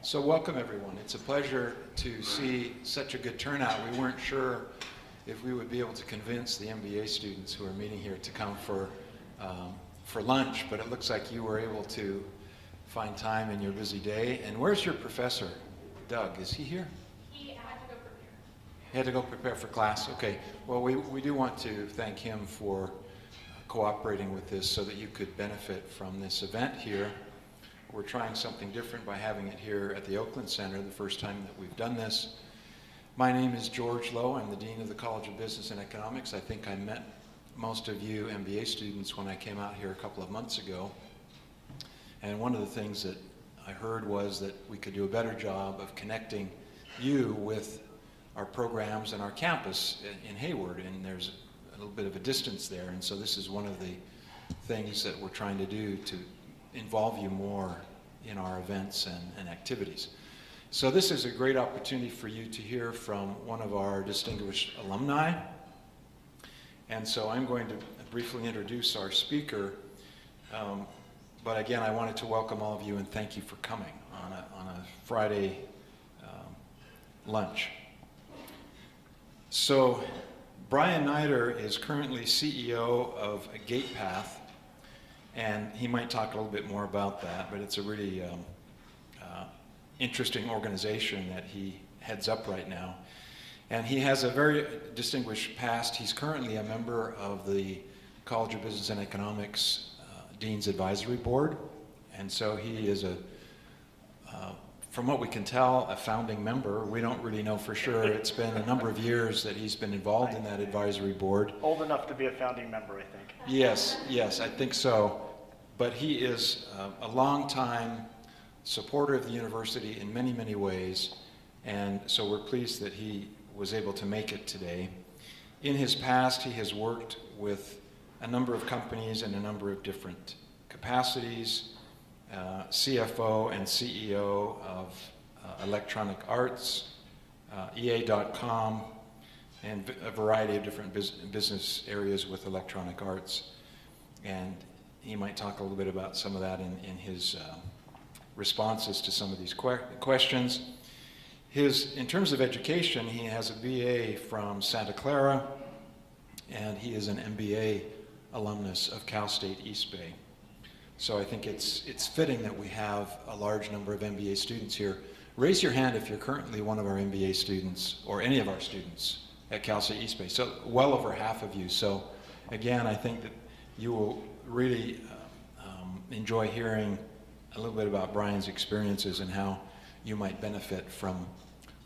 So welcome everyone. It's a pleasure to see such a good turnout. We weren't sure if we would be able to convince the MBA students who are meeting here to come for lunch, but it looks like you were able to find time in your busy day. And where's your professor, Doug? Is he here? He had to go prepare. He had to go prepare for class. Okay. Well, we do want to thank him for cooperating with this so that you could benefit from this event here. We're trying something different by having it here at the Oakland Center, the first time that we've done this. My name is George Lowe. I'm the Dean of the College of Business and Economics. I think I met most of you MBA students when I came out here a couple of months ago. And one of the things that I heard was that we could do a better job of connecting you with our programs and our campus in Hayward, and there's a little bit of a distance there, and so this is one of the things that we're trying to do to involve you more in our events and activities. So this is a great opportunity for you to hear from one of our distinguished alumni. And so I'm going to briefly introduce our speaker. But again, I wanted to welcome all of you and thank you for coming on a Friday lunch. So Bryan Neider is currently CEO of GatePath. And he might talk a little bit more about that, but it's a really interesting organization that he heads up right now. And he has a very distinguished past. He's currently a member of the College of Business and Economics Dean's Advisory Board. And so he is from what we can tell, a founding member. We don't really know for sure. It's been a number of years that he's been involved in that advisory board. Old enough to be a founding member, I think. Yes, I think so. But he is a long-time supporter of the university in many, many ways. And so we're pleased that he was able to make it today. In his past, he has worked with a number of companies in a number of different capacities, CFO and CEO of Electronic Arts, EA.com, and a variety of different business areas with Electronic Arts. And he might talk a little bit about some of that in his responses to some of these questions. In terms of education, he has a BA from Santa Clara, and he is an MBA alumnus of Cal State East Bay. So I think it's fitting that we have a large number of MBA students here. Raise your hand if you're currently one of our MBA students or any of our students at Cal State East Bay. So well over half of you. So again, I think that you will really enjoy hearing a little bit about Bryan's experiences and how you might benefit from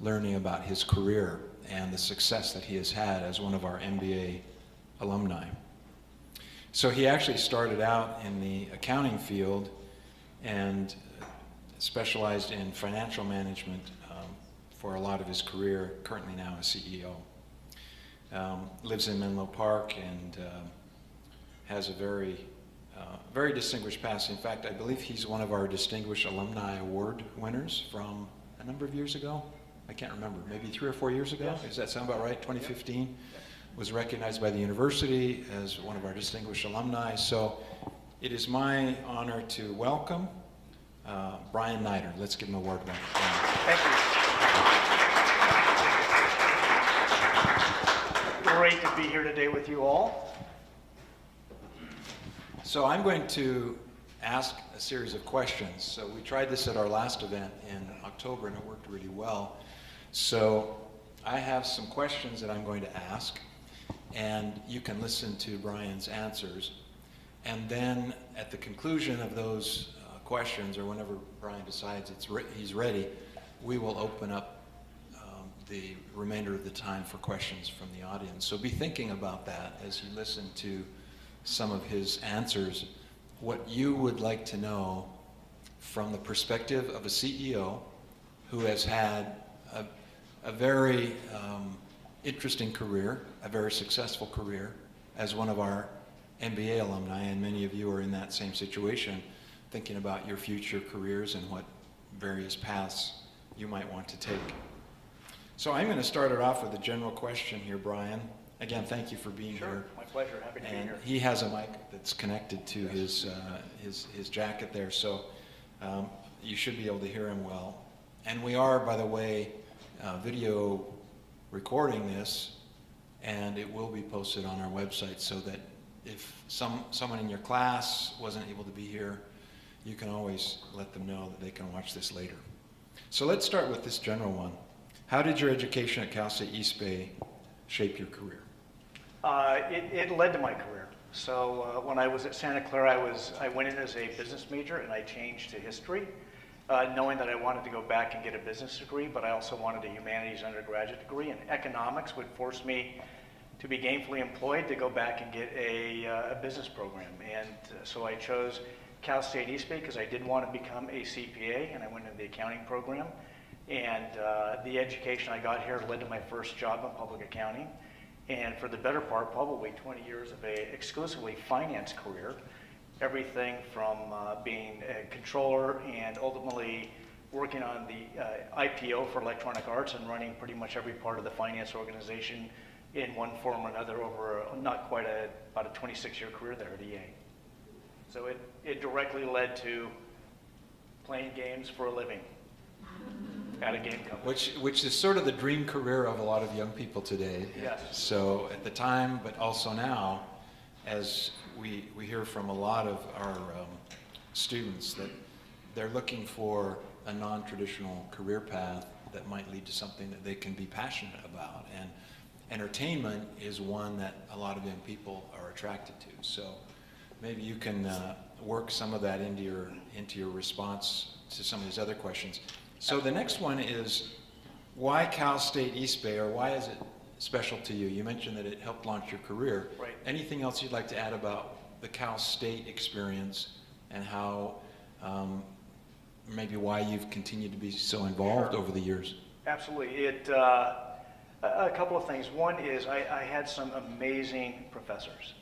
learning about his career and the success that he has had as one of our MBA alumni. So he actually started out in the accounting field and specialized in financial management for a lot of his career, currently now a CEO. Lives in Menlo Park and has a very distinguished past. In fact, I believe he's one of our Distinguished Alumni Award winners from a number of years ago. I can't remember, maybe 3 or 4 years ago. Yes. Does that sound about right? 2015 was recognized by the university as one of our distinguished alumni. So it is my honor to welcome Bryan Neider. Let's give him a word about it. Thank you. Great to be here today with you all. So I'm going to ask a series of questions. So we tried this at our last event in October and it worked really well. So I have some questions that I'm going to ask and you can listen to Bryan's answers. And then at the conclusion of those questions, or whenever Bryan decides he's ready, we will open up the remainder of the time for questions from the audience. So be thinking about that as you listen to some of his answers, what you would like to know from the perspective of a CEO who has had a very interesting career, a very successful career as one of our MBA alumni, and many of you are in that same situation, thinking about your future careers and what various paths you might want to take. So I'm going to start it off with a general question here, Bryan. Again, thank you for being Sure, here. my pleasure. Happy to be And here. he has a mic that's connected to his jacket there, so you should be able to hear him well. And we are, by the way, video recording this, and it will be posted on our website so that if someone in your class wasn't able to be here, you can always let them know that they can watch this later. So let's start with this general one. How did your education at Cal State East Bay shape your career? It led to my career. So when I was at Santa Clara, I went in as a business major and I changed to history, knowing that I wanted to go back and get a business degree, but I also wanted a humanities undergraduate degree, and economics would force me to be gainfully employed to go back and get a business program. And so I chose Cal State East Bay because I did want to become a CPA, and I went into the accounting program. And the education I got here led to my first job in public accounting. And for the better part, probably 20 years of a exclusively finance career, everything from being a controller and ultimately working on the IPO for Electronic Arts and running pretty much every part of the finance organization in one form or another over about a 26-year career there at EA. So it directly led to playing games for a living at a game company. Which is sort of the dream career of a lot of young people today. Yes. So at the time, but also now, as we hear from a lot of our students that they're looking for a non-traditional career path that might lead to something that they can be passionate about. And entertainment is one that a lot of young people are attracted to. So maybe you can work some of that into your response to some of these other questions. So the next one is, why Cal State East Bay, or why is it special to you? You mentioned that it helped launch your career. Right. Anything else you'd like to add about the Cal State experience and how, maybe why you've continued to be so involved Sure. over the years? Absolutely. A couple of things. One is I had some amazing professors.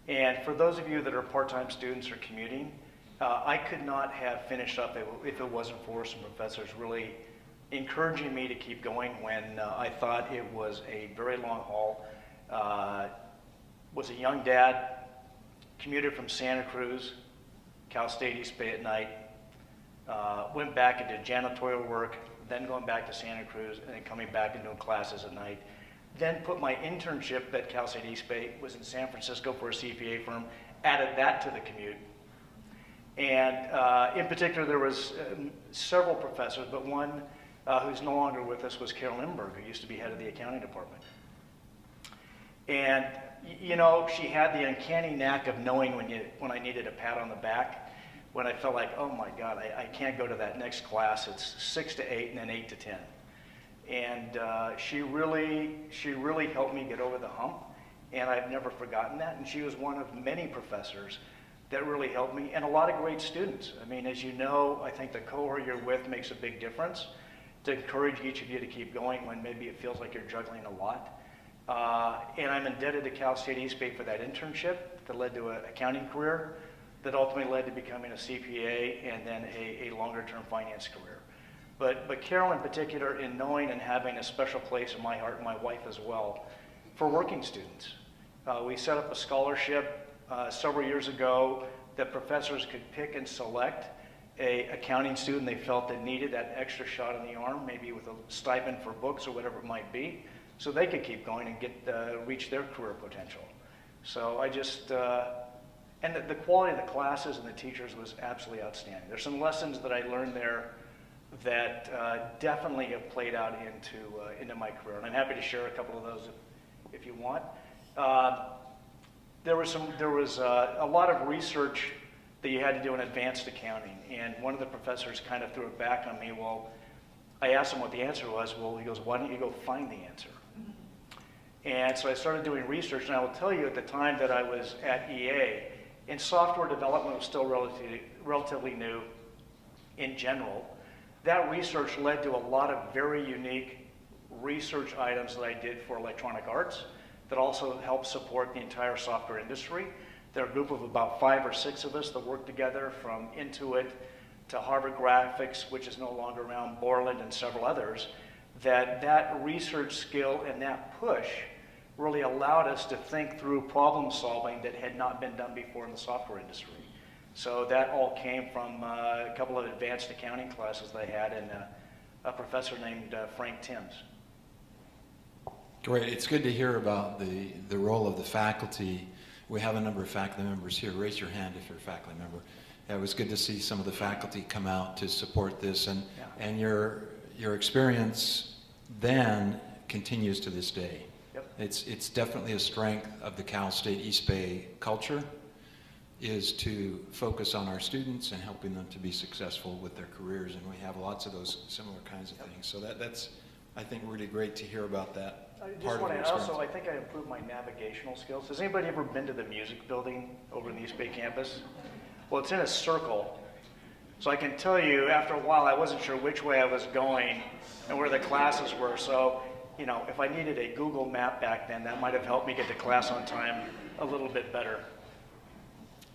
And for those of you that are part-time students or commuting, I could not have finished up if it wasn't for some professors really encouraging me to keep going when I thought it was a very long haul. Was a young dad, commuted from Santa Cruz, Cal State East Bay at night, went back and did janitorial work, then going back to Santa Cruz, and then coming back and doing classes at night. Then put my internship at Cal State East Bay, was in San Francisco for a CPA firm, added that to the commute. And in particular, there was several professors, but one who's no longer with us was Carol Lindbergh, who used to be head of the accounting department. And you know, she had the uncanny knack of knowing when I needed a pat on the back, when I felt like, oh my God, I can't go to that next class. It's 6 to 8 and then 8 to 10. And she really helped me get over the hump, and I've never forgotten that. And she was one of many professors that really helped me, and a lot of great students. I mean, as you know, I think the cohort you're with makes a big difference to encourage each of you to keep going when maybe it feels like you're juggling a lot. And I'm indebted to Cal State East Bay for that internship that led to an accounting career that ultimately led to becoming a CPA and then a longer-term finance career. But Carol in particular, in knowing and having a special place in my heart, and my wife as well, for working students. We set up a scholarship several years ago that professors could pick and select a accounting student they felt that needed that extra shot in the arm, maybe with a stipend for books or whatever it might be, so they could keep going and get reach their career potential. So I just, and the quality of the classes and the teachers was absolutely outstanding. There's some lessons that I learned there that definitely have played out into my career, and I'm happy to share a couple of those if you want. There was a lot of research that you had to do in advanced accounting, and one of the professors kind of threw it back on me. Well, I asked him what the answer was. Well, he goes, why don't you go find the answer? And so I started doing research, and I will tell you at the time that I was at EA, and software development was still relatively new in general. That research led to a lot of very unique research items that I did for Electronic Arts that also helped support the entire software industry. There are a group of about 5 or 6 of us that worked together, from Intuit to Harvard Graphics, which is no longer around, Borland, and several others, that research skill and that push really allowed us to think through problem solving that had not been done before in the software industry. So that all came from a couple of advanced accounting classes that I had, and a professor named Frank Timms. Great. It's good to hear about the role of the faculty. We have a number of faculty members here. Raise your hand if you're a faculty member. Yeah, it was good to see some of the faculty come out to support this, and your experience then continues to this day. Yep. It's definitely a strength of the Cal State East Bay culture, is to focus on our students and helping them to be successful with their careers, and we have lots of those similar kinds of things. So that's, I think, really great to hear about that. I part just of want your to experience. also, I think I improved my navigational skills. Has anybody ever been to the music building over in the East Bay campus? Well, it's in a circle. So I can tell you, after a while, I wasn't sure which way I was going and where the classes were. So, you know, if I needed a Google map back then, that might have helped me get to class on time a little bit better.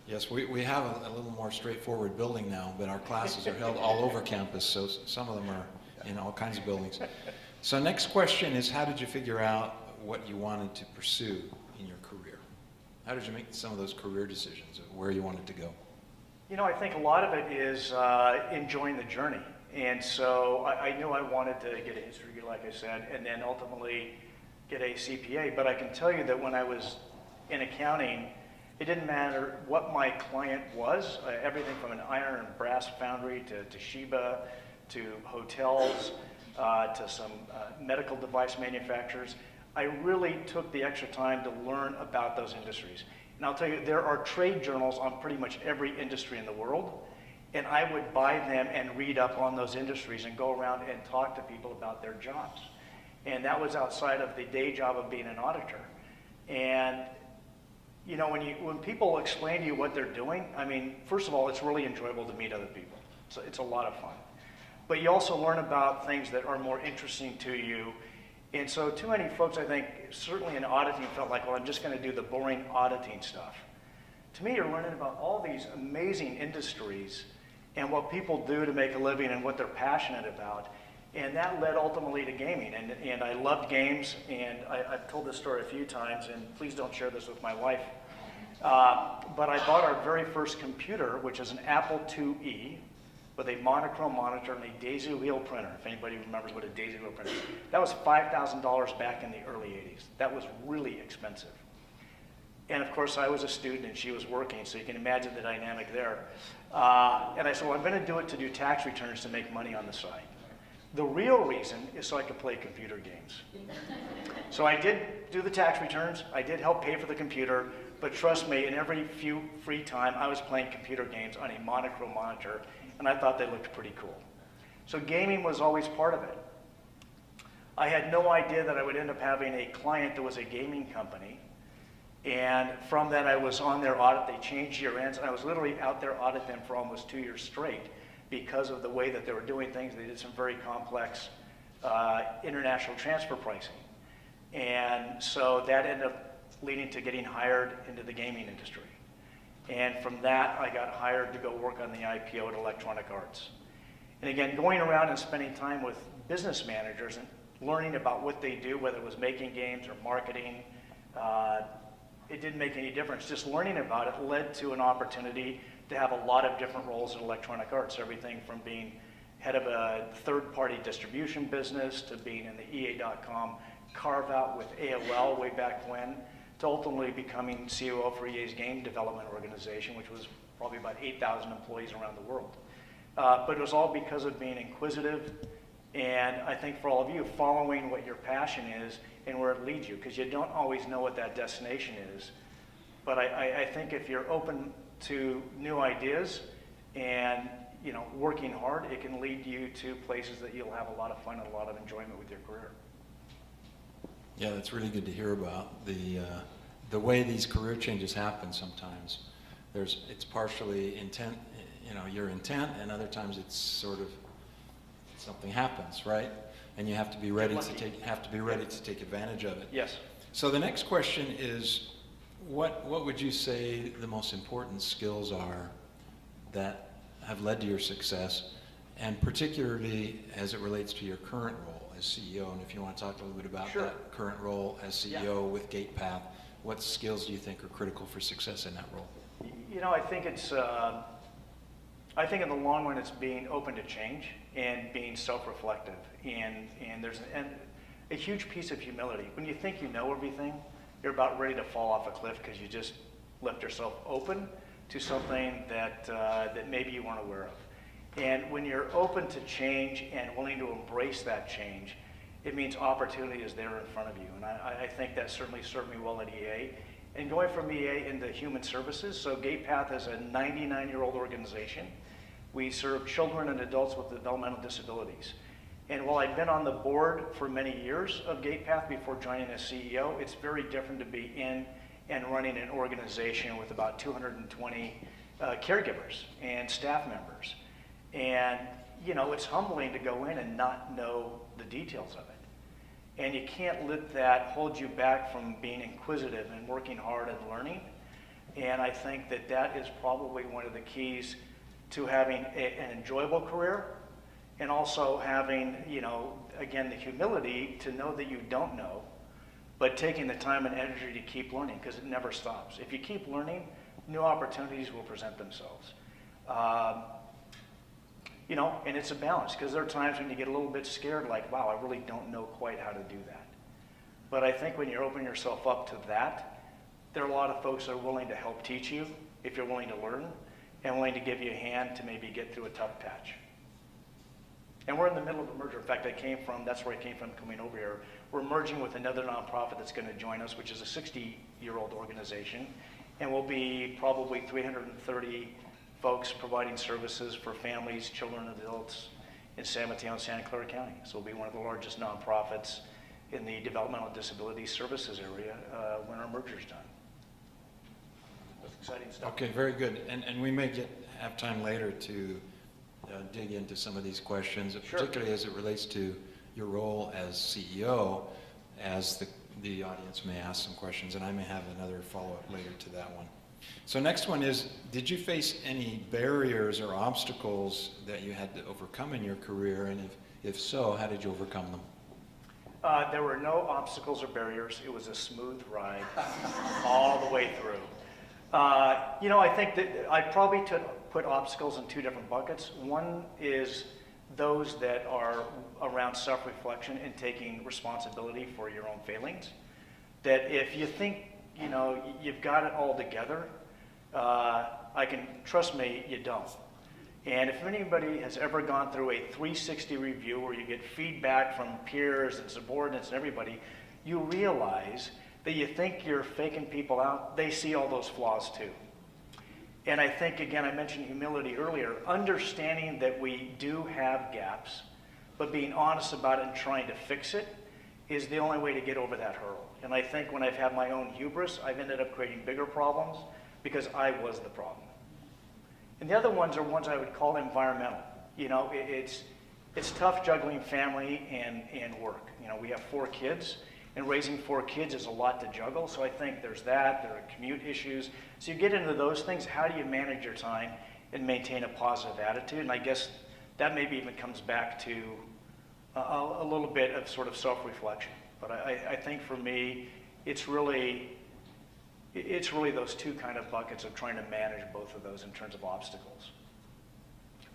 Yes, we have a little more straightforward building now, but our classes are held all over campus, so some of them are in all kinds of buildings. So next question is, how did you figure out what you wanted to pursue in your career? How did you make some of those career decisions of where you wanted to go? You know, I think a lot of it is enjoying the journey. And so I knew I wanted to get a history degree, like I said, and then ultimately get a CPA. But I can tell you that when I was in accounting, it didn't matter what my client was, everything from an iron and brass foundry to Toshiba, to hotels, to some medical device manufacturers. I really took the extra time to learn about those industries. And I'll tell you, there are trade journals on pretty much every industry in the world, and I would buy them and read up on those industries and go around and talk to people about their jobs. And that was outside of the day job of being an auditor. And you know, when people explain to you what they're doing, I mean, first of all, it's really enjoyable to meet other people. So it's a lot of fun. But you also learn about things that are more interesting to you. And so too many folks, I think, certainly in auditing felt like, well, I'm just going to do the boring auditing stuff. To me, you're learning about all these amazing industries and what people do to make a living and what they're passionate about. And that led ultimately to gaming. And I loved games, and I've told this story a few times, and please don't share this with my wife. But I bought our very first computer, which is an Apple IIe, with a monochrome monitor and a daisy wheel printer, if anybody remembers what a daisy wheel printer is. That was $5,000 back in the early 80s. That was really expensive. And of course, I was a student and she was working, so you can imagine the dynamic there. And I said, well, I'm going to do it to do tax returns to make money on the side. The real reason is so I could play computer games. So I did do the tax returns, I did help pay for the computer, but trust me, in every few free time, I was playing computer games on a monochrome monitor, and I thought they looked pretty cool. So gaming was always part of it. I had no idea that I would end up having a client that was a gaming company, and from that I was on their audit. They changed year ends, and I was literally out there auditing them for almost 2 years straight because of the way that they were doing things. They did some very complex international transfer pricing. And so that ended up leading to getting hired into the gaming industry. And from that, I got hired to go work on the IPO at Electronic Arts. And again, going around and spending time with business managers and learning about what they do, whether it was making games or marketing, it didn't make any difference. Just learning about it led to an opportunity to have a lot of different roles in Electronic Arts, everything from being head of a third-party distribution business to being in the EA.com carve-out with AOL way back when, to ultimately becoming COO for EA's game development organization, which was probably about 8,000 employees around the world. But it was all because of being inquisitive, and I think for all of you, following what your passion is and where it leads you, because you don't always know what that destination is. But I think if you're open to new ideas and working hard, it can lead you to places that you'll have a lot of fun and a lot of enjoyment with your career. Yeah, that's really good to hear about. The way these career changes happen sometimes. It's partially intent, your intent, and other times it's sort of something happens, right? And you have to be ready to take advantage of it. Yes. So the next question is, what would you say the most important skills are that have led to your success, and particularly as it relates to your current role as CEO? And if you want to talk a little bit about Sure. that current role as CEO with GatePath, what skills do you think are critical for success in that role? I think it's I think in the long run, it's being open to change and being self-reflective. And there's a huge piece of humility. When you think you know everything, you're about ready to fall off a cliff because you just left yourself open to something that maybe you weren't aware of. And when you're open to change and willing to embrace that change, it means opportunity is there in front of you. And I think that certainly served me well at EA. And going from EA into human services, so GatePath is a 99-year-old organization. We serve children and adults with developmental disabilities. And while I've been on the board for many years of GatePath before joining as CEO, it's very different to be in and running an organization with about 220 caregivers and staff members. And, you know, it's humbling to go in and not know the details of it. And you can't let that hold you back from being inquisitive and working hard and learning. And I think that that is probably one of the keys to having an enjoyable career, and also having, you know, again, the humility to know that you don't know, but taking the time and energy to keep learning, because it never stops. If you keep learning, new opportunities will present themselves. You know, and it's a balance, because there are times when you get a little bit scared, like, wow, I really don't know quite how to do that. But I think when you're opening yourself up to that, there are a lot of folks that are willing to help teach you, if you're willing to learn, and willing to give you a hand to maybe get through a tough patch. And we're in the middle of a merger. In fact, that's where I came from coming over here. We're merging with another nonprofit that's going to join us, which is a 60-year-old organization. And we'll be probably 330 folks providing services for families, children, and adults in San Mateo and Santa Clara County. So we'll be one of the largest nonprofits in the developmental disability services area when our merger's done. That's exciting stuff. Okay, very good. And we may have time later to dig into some of these questions, Sure. particularly as it relates to your role as CEO, as the audience may ask some questions, and I may have another follow-up later to that one. So next one is, did you face any barriers or obstacles that you had to overcome in your career, and if so, how did you overcome them? There were no obstacles or barriers. It was a smooth ride all the way through. You know, I think that I probably put obstacles in two different buckets. One is those that are around self-reflection and taking responsibility for your own failings. That if you think, you know, you've got it all together, trust me, you don't. And if anybody has ever gone through a 360 review where you get feedback from peers and subordinates and everybody, you realize that you think you're faking people out, they see all those flaws too. And I think, again, I mentioned humility earlier, understanding that we do have gaps, but being honest about it and trying to fix it is the only way to get over that hurdle. And I think when I've had my own hubris, I've ended up creating bigger problems because I was the problem. And the other ones are ones I would call environmental. You know, it's tough juggling family and work. You know, we have 4 kids, and raising 4 kids is a lot to juggle. So I think there's that, there are commute issues. So you get into those things, how do you manage your time and maintain a positive attitude? And I guess that maybe even comes back to a little bit of sort of self-reflection. But I think for me, it's really those two kind of buckets of trying to manage both of those in terms of obstacles.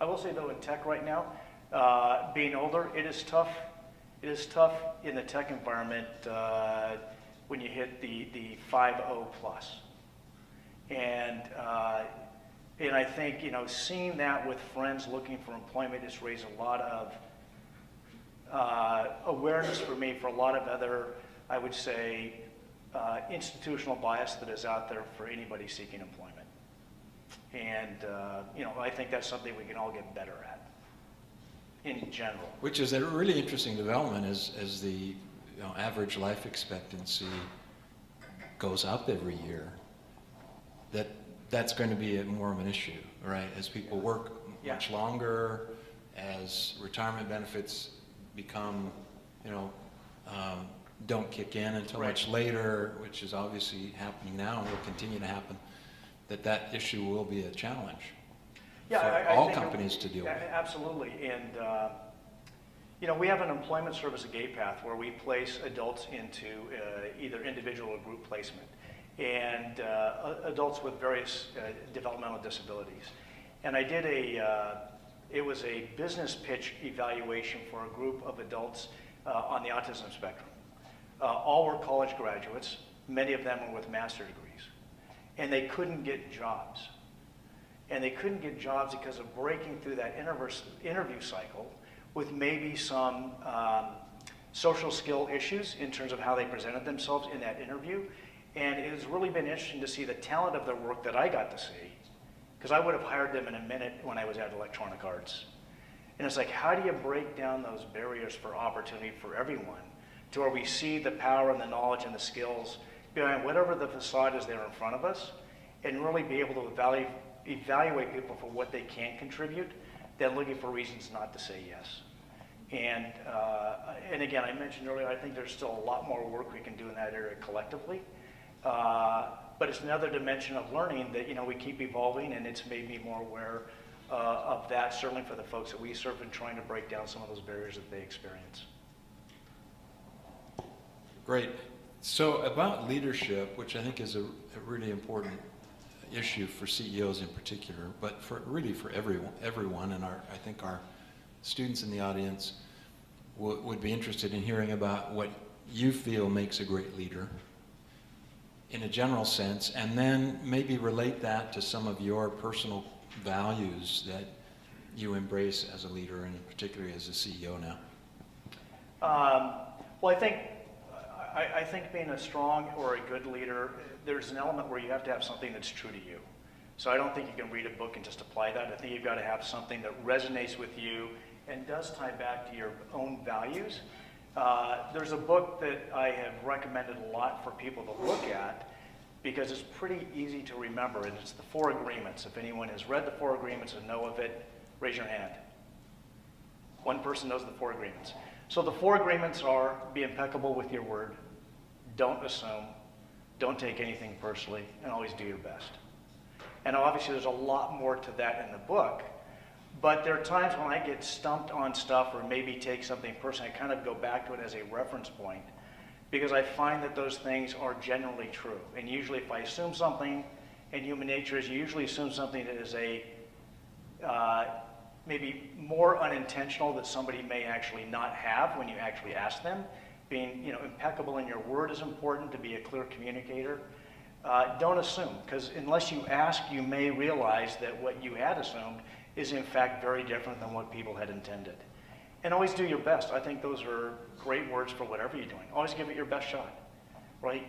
I will say though, in tech right now, being older, it is tough. It is tough in the tech environment when you hit the 5.0 plus. And I think, you know, seeing that with friends looking for employment has raised a lot of awareness for me for a lot of other, I would say, institutional bias that is out there for anybody seeking employment. And, you know, I think that's something we can all get better at in general. Which is a really interesting development as the average life expectancy goes up every year. That's going to be more of an issue, right? As people work much longer, as retirement benefits become, don't kick in until much later, which is obviously happening now and will continue to happen, that issue will be a challenge for all companies to deal with. Absolutely. And, we have an employment service at GatePath where we place adults into either individual or group placement, and adults with various developmental disabilities. And I did it was a business pitch evaluation for a group of adults on the autism spectrum. All were college graduates, many of them were with master's degrees, and they couldn't get jobs. And they couldn't get jobs because of breaking through that interview cycle with maybe some social skill issues in terms of how they presented themselves in that interview. And it has really been interesting to see the talent of their work that I got to see, because I would have hired them in a minute when I was at Electronic Arts. And it's like, how do you break down those barriers for opportunity for everyone to where we see the power and the knowledge and the skills behind whatever the facade is there in front of us, and really be able to evaluate people for what they can contribute, than looking for reasons not to say yes. And again, I mentioned earlier, I think there's still a lot more work we can do in that area collectively. But it's another dimension of learning that, we keep evolving, and it's made me more aware of that, certainly for the folks that we serve, and trying to break down some of those barriers that they experience. Great. So about leadership, which I think is a really important issue for CEOs in particular, but really for everyone, and I think our students in the audience would be interested in hearing about what you feel makes a great leader in a general sense, and then maybe relate that to some of your personal values that you embrace as a leader, and particularly as a CEO now. Well, I think being a strong or a good leader, there's an element where you have to have something that's true to you. So I don't think you can read a book and just apply that. I think you've got to have something that resonates with you and does tie back to your own values. There's a book that I have recommended a lot for people to look at because it's pretty easy to remember, and it's The Four Agreements. If anyone has read The Four Agreements and know of it, raise your hand. One person knows The Four Agreements. So the Four Agreements are: be impeccable with your word, don't assume, don't take anything personally, and always do your best. And obviously there's a lot more to that in the book, but there are times when I get stumped on stuff or maybe take something personally. I kind of go back to it as a reference point because I find that those things are generally true. And usually if I assume something, and human nature is you usually assume something that is maybe more unintentional that somebody may actually not have when you actually ask them. Being impeccable in your word is important, to be a clear communicator. Don't assume, because unless you ask, you may realize that what you had assumed is in fact very different than what people had intended. And always do your best. I think those are great words for whatever you're doing. Always give it your best shot, right?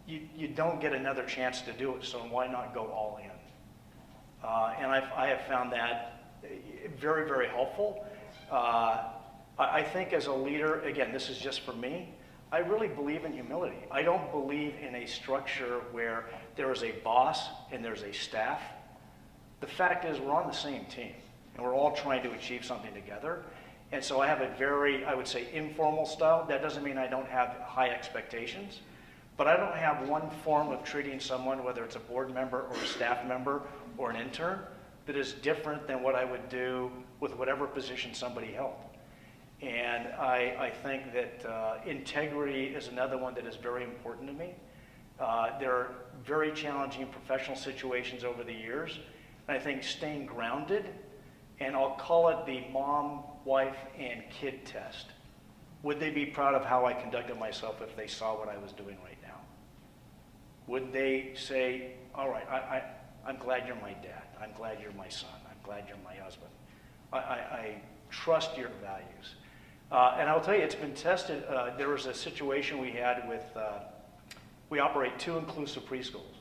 You don't get another chance to do it, so why not go all in? And I have found that very, very helpful. I think as a leader, again, this is just for me, I really believe in humility. I don't believe in a structure where there is a boss and there's a staff. The fact is we're on the same team, and we're all trying to achieve something together. And so I have a very, I would say, informal style. That doesn't mean I don't have high expectations, but I don't have one form of treating someone, whether it's a board member or a staff member or an intern, that is different than what I would do with whatever position somebody held. And I think that integrity is another one that is very important to me. There are very challenging professional situations over the years, and I think staying grounded, and I'll call it the mom, wife, and kid test. Would they be proud of how I conducted myself if they saw what I was doing right now? Would they say, all right, I'm glad you're my dad. I'm glad you're my son. I'm glad you're my husband. I trust your values. And I'll tell you, it's been tested. There was a situation we had with, we operate 2 inclusive preschools.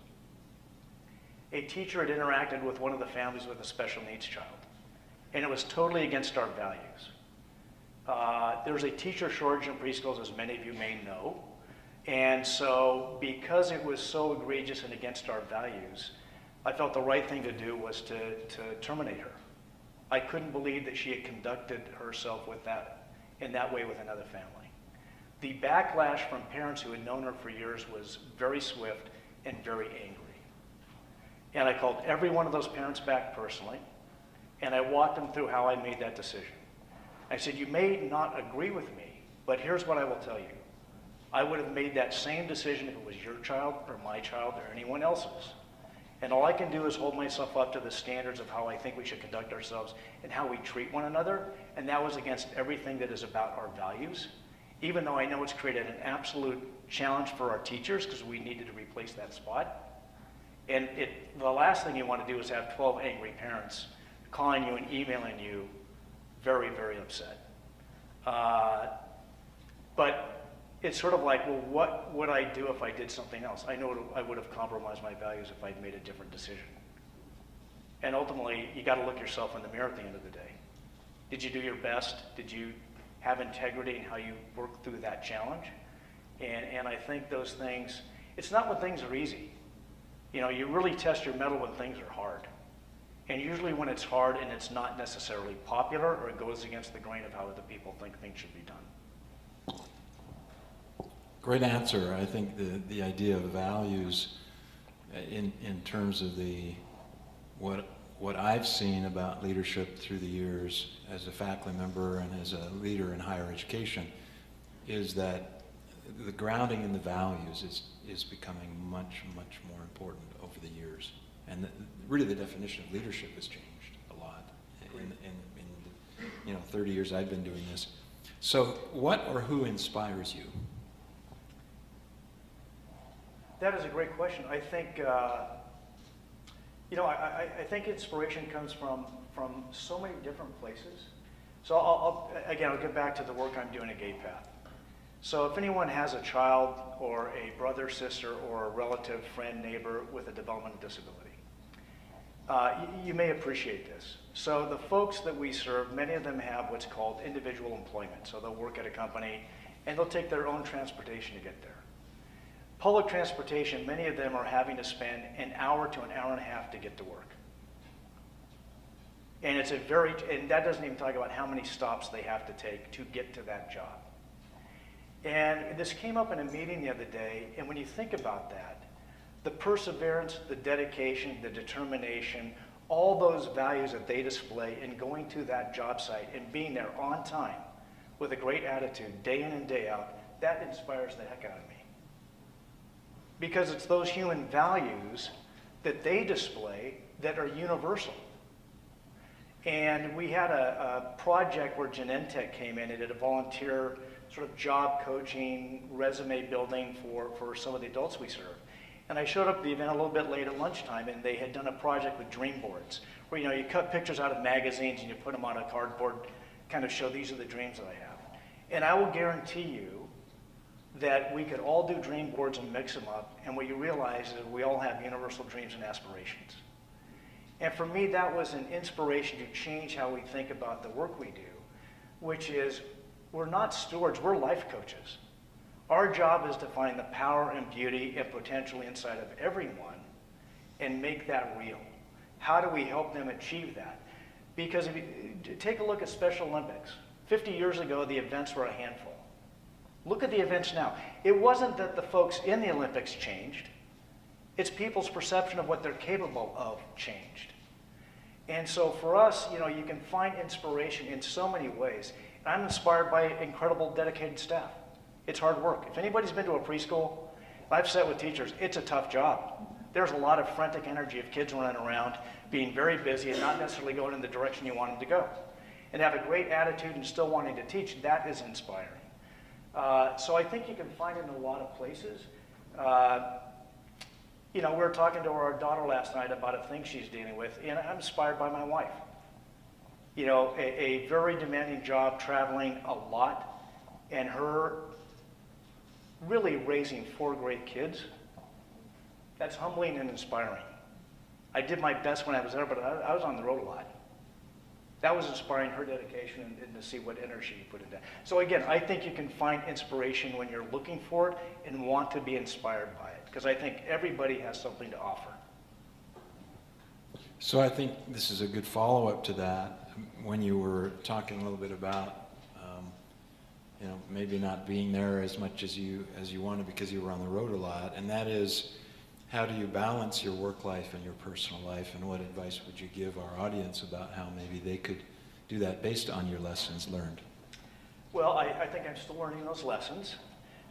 A teacher had interacted with one of the families with a special needs child, and it was totally against our values. There's a teacher shortage in preschools, as many of you may know, and so because it was so egregious and against our values, I felt the right thing to do was to terminate her. I couldn't believe that she had conducted herself in that way with another family. The backlash from parents who had known her for years was very swift and very angry. And I called every one of those parents back personally, and I walked them through how I made that decision. I said, you may not agree with me, but here's what I will tell you. I would have made that same decision if it was your child or my child or anyone else's. And all I can do is hold myself up to the standards of how I think we should conduct ourselves and how we treat one another. And that was against everything that is about our values, even though I know it's created an absolute challenge for our teachers because we needed to replace that spot. And the last thing you want to do is have 12 angry parents calling you and emailing you very, very upset. But it's sort of like, well, what would I do if I did something else? I know I would have compromised my values if I'd made a different decision. And ultimately, you got to look yourself in the mirror at the end of the day. Did you do your best? Did you have integrity in how you worked through that challenge? And I think those things, it's not when things are easy. You know, you really test your mettle when things are hard. And usually when it's hard and it's not necessarily popular or it goes against the grain of how other people think things should be done. Great answer. I think the idea of values in terms of what I've seen about leadership through the years as a faculty member and as a leader in higher education is that the grounding in the values is becoming much, much more important over the years. And really the definition of leadership has changed a lot in the 30 years I've been doing this. So what or who inspires you? That is a great question. I think, I think inspiration comes from so many different places. So I'll get back to the work I'm doing at GatePath. So if anyone has a child or a brother, sister, or a relative, friend, neighbor with a developmental disability, you may appreciate this. So the folks that we serve, many of them have what's called individual employment. So they'll work at a company and they'll take their own transportation to get there. Public transportation, many of them are having to spend an hour to an hour and a half to get to work. And and that doesn't even talk about how many stops they have to take to get to that job. And this came up in a meeting the other day, and when you think about that, the perseverance, the dedication, the determination, all those values that they display in going to that job site and being there on time with a great attitude, day in and day out, that inspires the heck out of me. Because it's those human values that they display that are universal. And we had a project where Genentech came in and did a volunteer sort of job coaching, resume building for some of the adults we serve. And I showed up at the event a little bit late at lunchtime, and they had done a project with dream boards, where you cut pictures out of magazines and you put them on a cardboard, kind of show these are the dreams that I have. And I will guarantee you that we could all do dream boards and mix them up, and what you realize is we all have universal dreams and aspirations. And for me, that was an inspiration to change how we think about the work we do, which is we're not stewards, we're life coaches. Our job is to find the power and beauty and potential inside of everyone and make that real. How do we help them achieve that? Because if you take a look at Special Olympics, 50 years ago, the events were a handful. Look at the events now. It wasn't that the folks in the Olympics changed. It's people's perception of what they're capable of changed. And so for us, you can find inspiration in so many ways. And I'm inspired by incredible, dedicated staff. It's hard work. If anybody's been to a preschool, I've sat with teachers, it's a tough job. There's a lot of frantic energy of kids running around, being very busy and not necessarily going in the direction you want them to go. And have a great attitude and still wanting to teach, that is inspiring. So I think you can find it in a lot of places. We were talking to our daughter last night about a thing she's dealing with, and I'm inspired by my wife. A very demanding job, traveling a lot, and her really raising 4 great kids. That's humbling and inspiring. I did my best when I was there, but I was on the road a lot. That was inspiring, her dedication, and to see what energy you put into that. So again, I think you can find inspiration when you're looking for it and want to be inspired by it, because I think everybody has something to offer. So I think this is a good follow-up to that. When you were talking a little bit about, maybe not being there as much as you wanted because you were on the road a lot, and that is, how do you balance your work life and your personal life, and what advice would you give our audience about how maybe they could do that based on your lessons learned? Well, I think I'm still learning those lessons.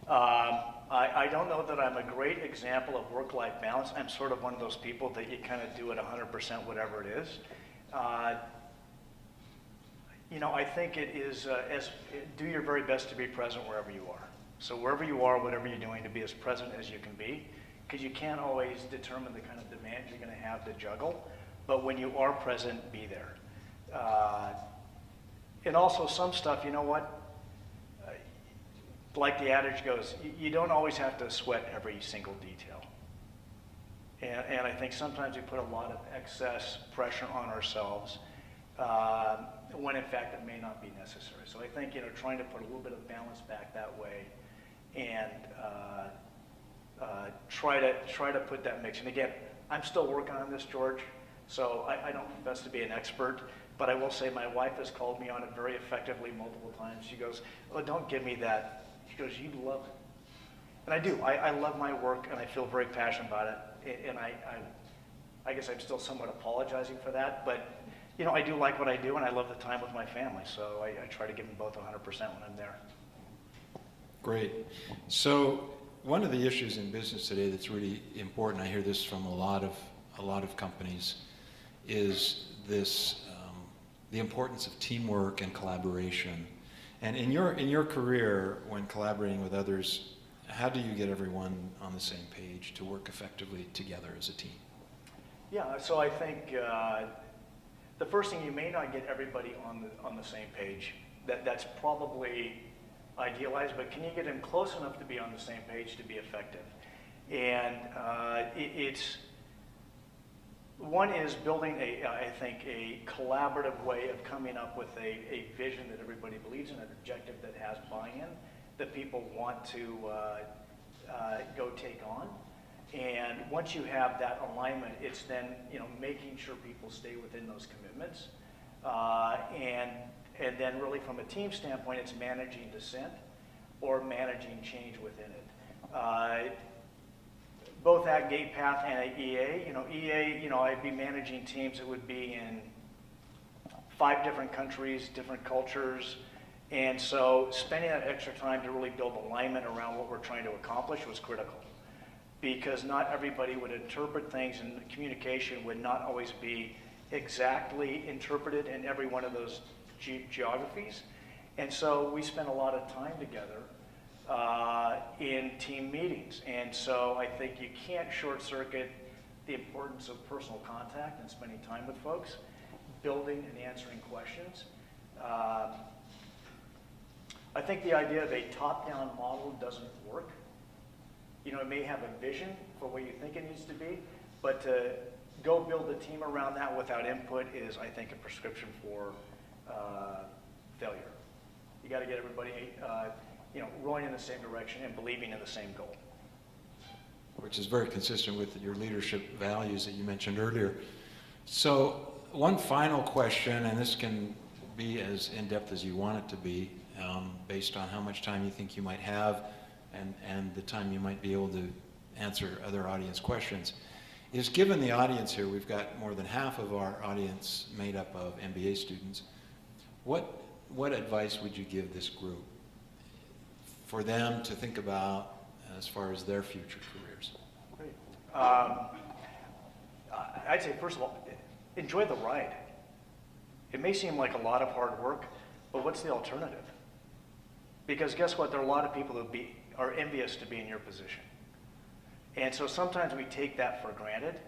I don't know that I'm a great example of work-life balance. I'm sort of one of those people that you kind of do it 100% whatever it is. You know, I think it is, do your very best to be present wherever you are. So wherever you are, whatever you're doing, to be as present as you can be, because you can't always determine the kind of demands you're going to have to juggle. But when you are present, be there. And also some stuff, you know what? Like the adage goes, you don't always have to sweat every single detail. And I think sometimes we put a lot of excess pressure on ourselves when in fact it may not be necessary. So I think, you know, trying to put a little bit of balance back that way and try to put that mix. And again, I'm still working on this, George, so I don't profess to be an expert, but I will say my wife has called me on it very effectively multiple times. She goes, oh, don't give me that. She goes, you love it. And I do. I love my work, and I feel very passionate about it. And I guess I'm still somewhat apologizing for that, but you know, I do like what I do, and I love the time with my family, so I try to give them both 100% when I'm there. Great. So one of the issues in business today that's really important, I hear this from a lot of companies, is this the importance of teamwork and collaboration. And in your career, when collaborating with others, how do you get everyone on the same page to work effectively together as a team? Yeah, so I think the first thing, you may not get everybody on the same page. That's probably idealized, but can you get them close enough to be on the same page to be effective? And it's one is building I think a collaborative way of coming up with a vision that everybody believes in, an objective that has buy-in, that people want to go take on. And once you have that alignment, it's then, you know, making sure people stay within those commitments. And then really from a team standpoint, it's managing dissent or managing change within it. Both at GatePath and at EA, I'd be managing teams that would be in 5 different countries, different cultures. And so spending that extra time to really build alignment around what we're trying to accomplish was critical. Because not everybody would interpret things, and communication would not always be exactly interpreted in every one of those geographies. And so we spent a lot of time together in team meetings. And so I think you can't short circuit the importance of personal contact and spending time with folks, building and answering questions. I think the idea of a top-down model doesn't work. You know, it may have a vision for what you think it needs to be, but to go build a team around that without input is, I think, a prescription for failure. You got to get everybody, rowing in the same direction and believing in the same goal. Which is very consistent with your leadership values that you mentioned earlier. So one final question, and this can be as in-depth as you want it to be, based on how much time you think you might have and the time you might be able to answer other audience questions, is given the audience here, we've got more than half of our audience made up of MBA students, what advice would you give this group for them to think about as far as their future careers? Great. I'd say, first of all, enjoy the ride. It may seem like a lot of hard work, but what's the alternative? Because guess what? There are a lot of people who are envious to be in your position. And so sometimes we take that for granted,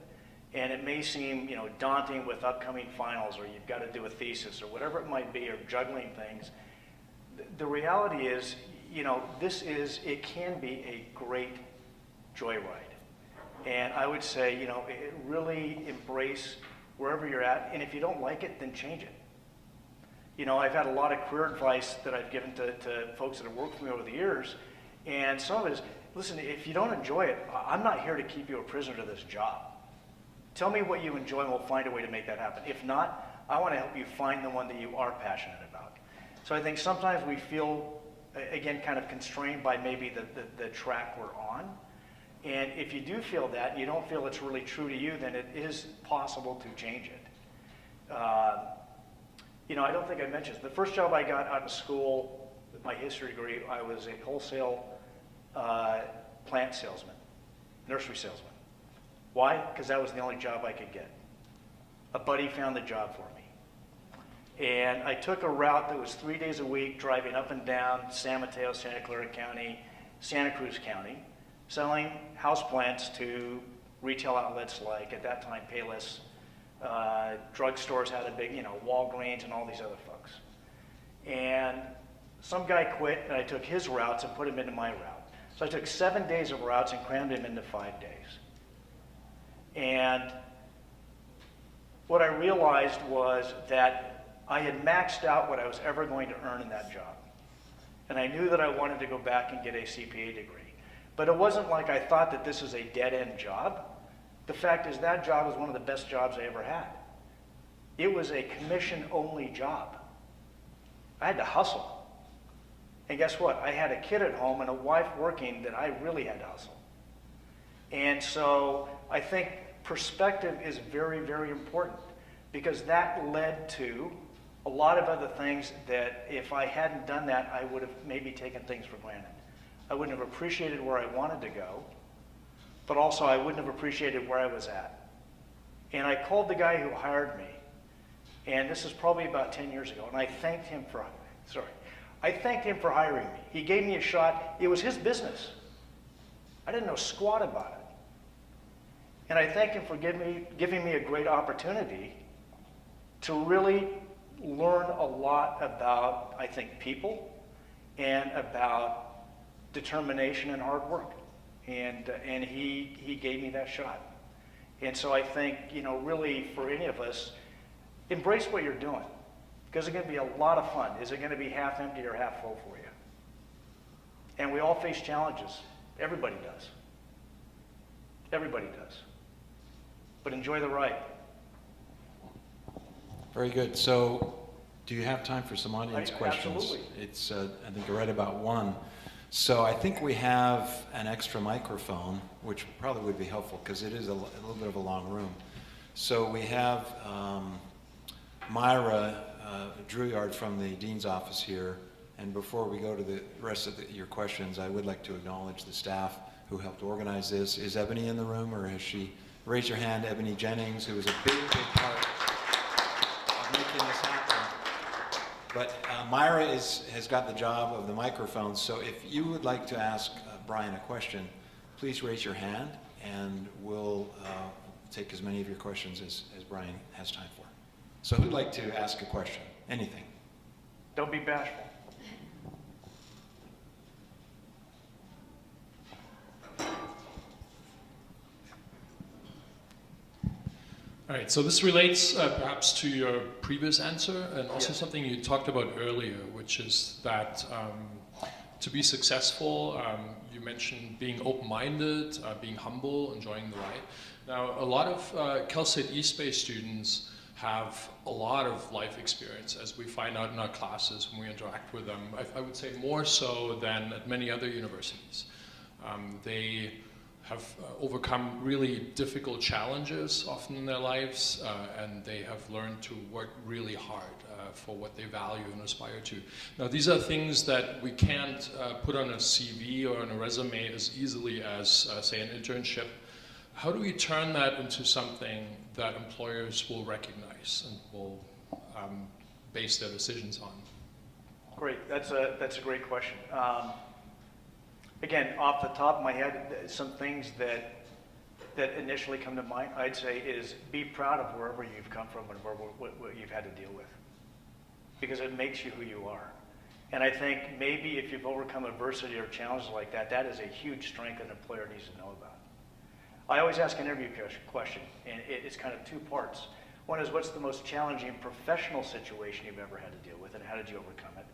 and it may seem, daunting with upcoming finals, or you've got to do a thesis, or whatever it might be, or juggling things. The reality is, it can be a great joyride. And I would say, really embrace wherever you're at, and if you don't like it, then change it. I've had a lot of career advice that I've given to folks that have worked with me over the years, and some of it is, listen, if you don't enjoy it, I'm not here to keep you a prisoner to this job. Tell me what you enjoy and we'll find a way to make that happen. If not, I want to help you find the one that you are passionate about. So I think sometimes we feel, again, kind of constrained by maybe the track we're on. And if you do feel that, and you don't feel it's really true to you, then it is possible to change it. I don't think I mentioned this. The first job I got out of school with my history degree, I was a wholesale plant salesman, nursery salesman. Why? Because that was the only job I could get. A buddy found the job for me. And I took a route that was 3 days a week, driving up and down San Mateo, Santa Clara County, Santa Cruz County, selling houseplants to retail outlets like, at that time, Payless. Drugstores had a big, Walgreens and all these other folks. And some guy quit, and I took his routes and put him into my route. So I took 7 days of routes and crammed him into 5 days. And what I realized was that I had maxed out what I was ever going to earn in that job. And I knew that I wanted to go back and get a CPA degree. But it wasn't like I thought that this is a dead-end job. The fact is that job was one of the best jobs I ever had. It was a commission-only job. I had to hustle. And guess what? I had a kid at home and a wife working that I really had to hustle. And so I think perspective is very, very important, because that led to a lot of other things that if I hadn't done that, I would have maybe taken things for granted. I wouldn't have appreciated where I wanted to go, but also I wouldn't have appreciated where I was at. And I called the guy who hired me, and this is probably about 10 years ago, and I thanked him for hiring me. He gave me a shot. It was his business. I didn't know squat about it. And I thank him for giving me a great opportunity to really learn a lot about, I think, people and about determination and hard work. And he gave me that shot. And so I think, really for any of us, embrace what you're doing, because it's going to be a lot of fun. Is it going to be half empty or half full for you? And we all face challenges. Everybody does. Everybody does. But enjoy the ride. Very good. So do you have time for some audience questions? Absolutely. It's, I think, right about 1. So I think we have an extra microphone, which probably would be helpful because it is a little bit of a long room. So we have Myra Drouillard from the Dean's office here. And before we go to the rest of your questions, I would like to acknowledge the staff who helped organize this. Is Ebony in the room, or has she? Raise your hand, Ebony Jennings, who was a big, big part of making this happen. But Myra has got the job of the microphone, so if you would like to ask Bryan a question, please raise your hand, and we'll take as many of your questions as Bryan has time for. So who'd like to ask a question? Anything? Don't be bashful. All right, so this relates perhaps to your previous answer, and also something you talked about earlier, which is that to be successful, you mentioned being open-minded, being humble, enjoying the ride. Now, a lot of Cal State East Bay students have a lot of life experience, as we find out in our classes when we interact with them. I would say more so than at many other universities. They have overcome really difficult challenges often in their lives, and they have learned to work really hard for what they value and aspire to. Now, these are things that we can't put on a CV or on a resume as easily as, say, an internship. How do we turn that into something that employers will recognize and will base their decisions on? Great, that's a great question. Again, off the top of my head, some things that initially come to mind, I'd say, is be proud of wherever you've come from and what you've had to deal with, because it makes you who you are. And I think maybe if you've overcome adversity or challenges like that, that is a huge strength an employer needs to know about. I always ask an interview question, and it's kind of 2 parts. One is, what's the most challenging professional situation you've ever had to deal with, and how did you overcome it?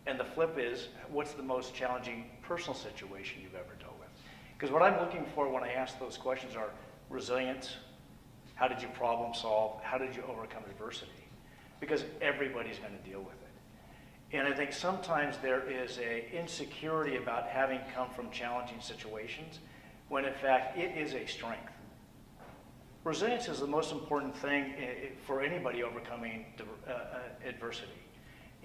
And the flip is, what's the most challenging personal situation you've ever dealt with? Because what I'm looking for when I ask those questions are resilience, how did you problem solve, how did you overcome adversity? Because everybody's going to deal with it. And I think sometimes there is an insecurity about having come from challenging situations, when in fact it is a strength. Resilience is the most important thing for anybody overcoming adversity.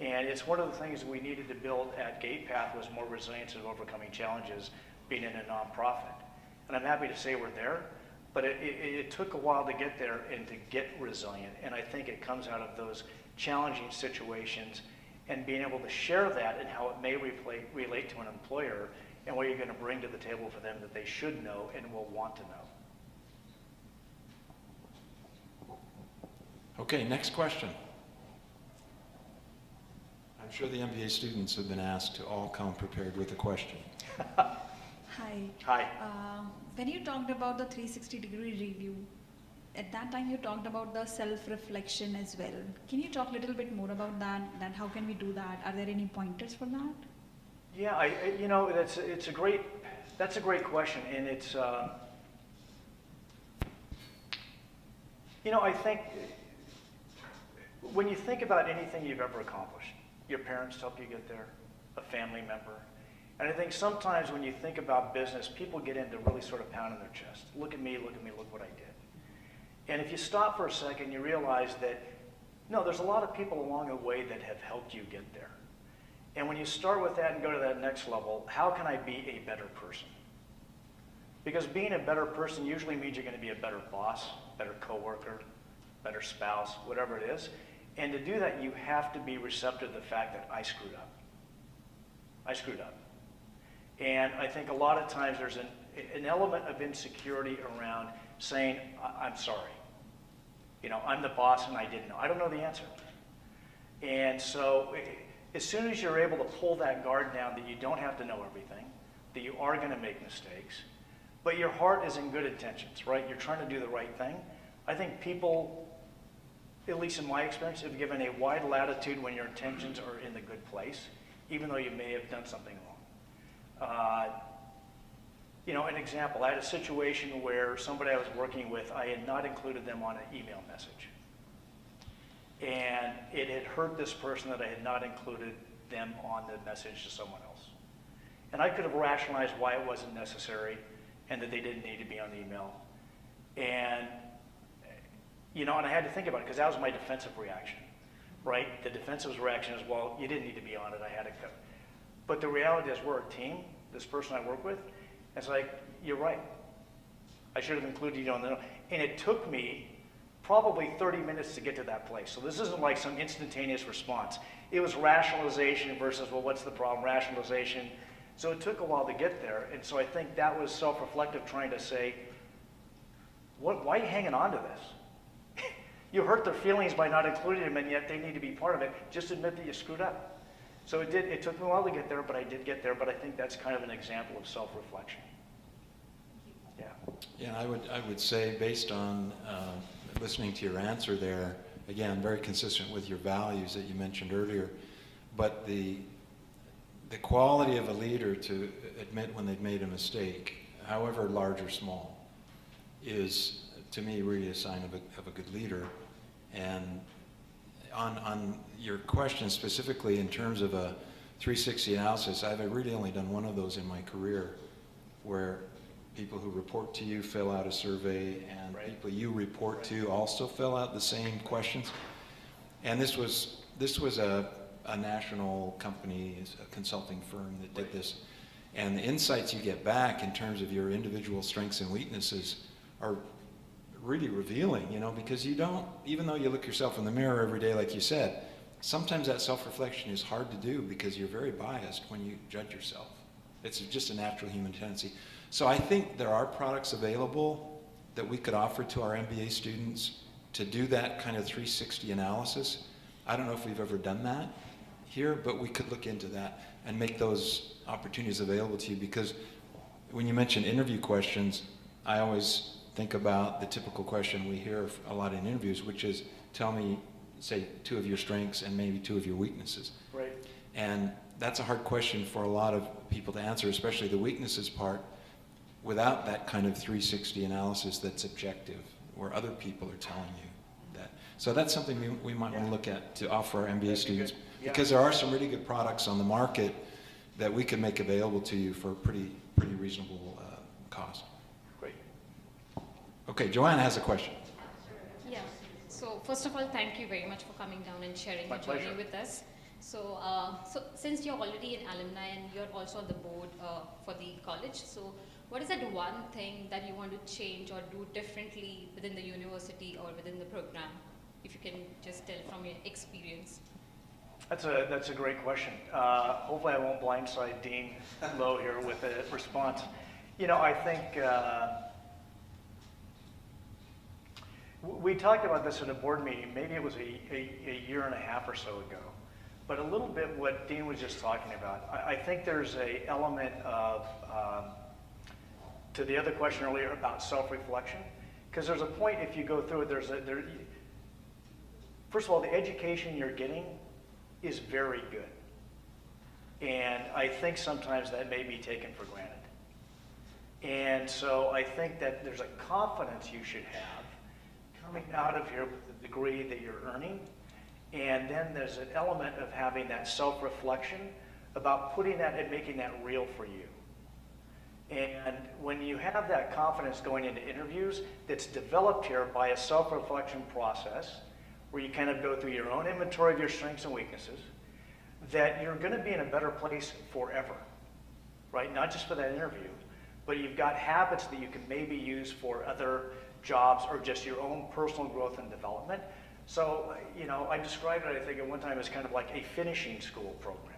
And it's one of the things we needed to build at GatePath was more resilience in overcoming challenges being in a nonprofit. And I'm happy to say we're there, but it took a while to get there and to get resilient. And I think it comes out of those challenging situations and being able to share that and how it may relate to an employer and what you're going to bring to the table for them that they should know and will want to know. Okay, next question. I'm sure the MBA students have been asked to all come prepared with a question. Hi. Hi. When you talked about the 360-degree review, at that time you talked about the self-reflection as well. Can you talk a little bit more about that? That how can we do that? Are there any pointers for that? Yeah, you know, that's a great question, and it's you know, I think when you think about anything you've ever accomplished, your parents helped you get there, a family member. And I think sometimes when you think about business, people get into really sort of pounding their chest. Look at me, look what I did. And if you stop for a second, you realize that, no, there's a lot of people along the way that have helped you get there. And when you start with that and go to that next level, how can I be a better person? Because being a better person usually means you're going to be a better boss, better coworker, better spouse, whatever it is. And to do that, you have to be receptive to the fact that I screwed up. I screwed up. And I think a lot of times there's an element of insecurity around saying, I'm sorry. You know, I'm the boss and I didn't know. I don't know the answer. And so as soon as you're able to pull that guard down that you don't have to know everything, that you are going to make mistakes, but your heart is in good intentions, right? You're trying to do the right thing. I think people, at least in my experience, have given a wide latitude when your intentions are in the good place, even though you may have done something wrong. You know, an example, I had a situation where somebody I was working with, I had not included them on an email message. And it had hurt this person that I had not included them on the message to someone else. And I could have rationalized why it wasn't necessary and that they didn't need to be on the email. And, you know, and I had to think about it because that was my defensive reaction, right? The defensive reaction is, well, you didn't need to be on it, I had to cut. But the reality is we're a team, this person I work with, it's like, you're right. I should have included you on the note. And it took me probably 30 minutes to get to that place. So this isn't like some instantaneous response. It was rationalization versus, well, what's the problem? Rationalization. So it took a while to get there. And so I think that was self-reflective, trying to say, why are you hanging on to this? You hurt their feelings by not including them, and yet they need to be part of it. Just admit that you screwed up. So it took me a while to get there, but I did get there. But I think that's kind of an example of self-reflection. Yeah. Yeah, I would say, based on listening to your answer there, again, very consistent with your values that you mentioned earlier, but the quality of a leader to admit when they've made a mistake, however large or small, is, to me, really a sign of a good leader. And on your question specifically in terms of a 360 analysis, I've really only done one of those in my career, where people who report to you fill out a survey, and right. people you report to also fill out the same questions. And this was a national company, a consulting firm that did this. And the insights you get back in terms of your individual strengths and weaknesses are really revealing, you know, because you don't, even though you look yourself in the mirror every day, like you said, sometimes that self-reflection is hard to do because you're very biased when you judge yourself. It's just a natural human tendency. So I think there are products available that we could offer to our MBA students to do that kind of 360 analysis. I don't know if we've ever done that here, but we could look into that and make those opportunities available to you, because when you mention interview questions, I always think about the typical question we hear a lot in interviews, which is, tell me, say, 2 of your strengths and maybe 2 of your weaknesses. Right. And that's a hard question for a lot of people to answer, especially the weaknesses part, without that kind of 360 analysis that's objective, where other people are telling you that. So that's something we might want to look at to offer our MBA students, because there are some really good products on the market that we can make available to you for a pretty reasonable cost. Great. Okay, Joanna has a question. Yeah. So first of all, thank you very much for coming down and sharing My your journey pleasure. with us. So since you're already an alumni and you're also on the board for the college, so what is that one thing that you want to change or do differently within the university or within the program? If you can just tell from your experience. That's a great question. Hopefully I won't blindside Dean Lowe here with a response. You know, I think we talked about this in a board meeting, maybe it was a year and a half or so ago, but a little bit what Dean was just talking about. I think there's a element of, to the other question earlier about self-reflection, because there's a point if you go through it, first of all, the education you're getting is very good. And I think sometimes that may be taken for granted. And so I think that there's a confidence you should have coming out of here with the degree that you're earning. And then there's an element of having that self-reflection about putting that and making that real for you. And when you have that confidence going into interviews that's developed here by a self-reflection process, where you kind of go through your own inventory of your strengths and weaknesses, that you're going to be in a better place forever, right? Not just for that interview, but you've got habits that you can maybe use for other jobs or just your own personal growth and development. So, you know, I described it, I think, at one time as kind of like a finishing school program,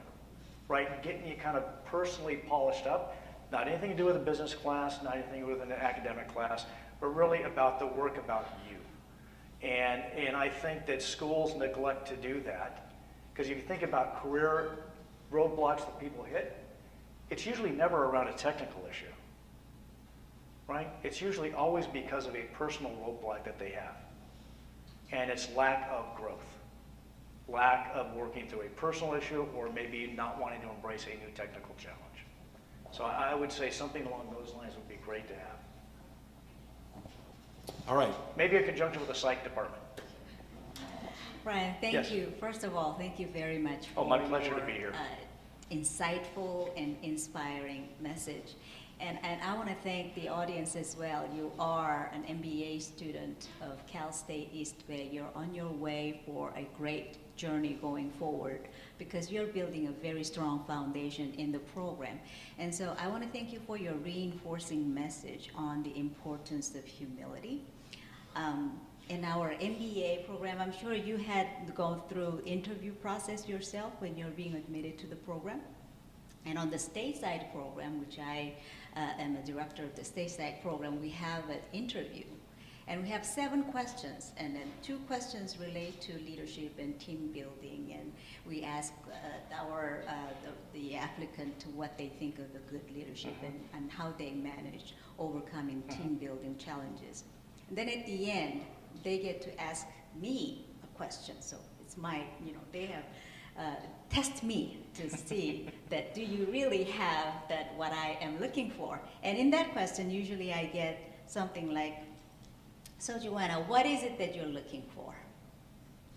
right? Getting you kind of personally polished up, not anything to do with a business class, not anything with an academic class, but really about the work about you. And I think that schools neglect to do that, because if you think about career roadblocks that people hit, it's usually never around a technical issue, right? It's usually always because of a personal roadblock that they have. And it's lack of growth, lack of working through a personal issue, or maybe not wanting to embrace a new technical challenge. So I would say something along those lines would be great to have. All right. Maybe in conjunction with the psych department. Brian, thank Yes. you. First of all, thank you very much for Oh, my pleasure to your, be here. Insightful and inspiring message. And I want to thank the audience as well. You are an MBA student of Cal State East Bay. You're on your way for a great journey going forward, because you're building a very strong foundation in the program. And so I want to thank you for your reinforcing message on the importance of humility. In our MBA program, I'm sure you had gone through interview process yourself when you're being admitted to the program. And on the stateside program, which I am a director of the stateside program, we have an interview. And we have 7 questions, and then 2 questions relate to leadership and team building. And we ask the applicant what they think of the good leadership and how they manage overcoming team building challenges. And then at the end, they get to ask me a question. So it's my, they have test me to see that do you really have that what I am looking for. And in that question, usually I get something like, so Joanna, what is it that you're looking for?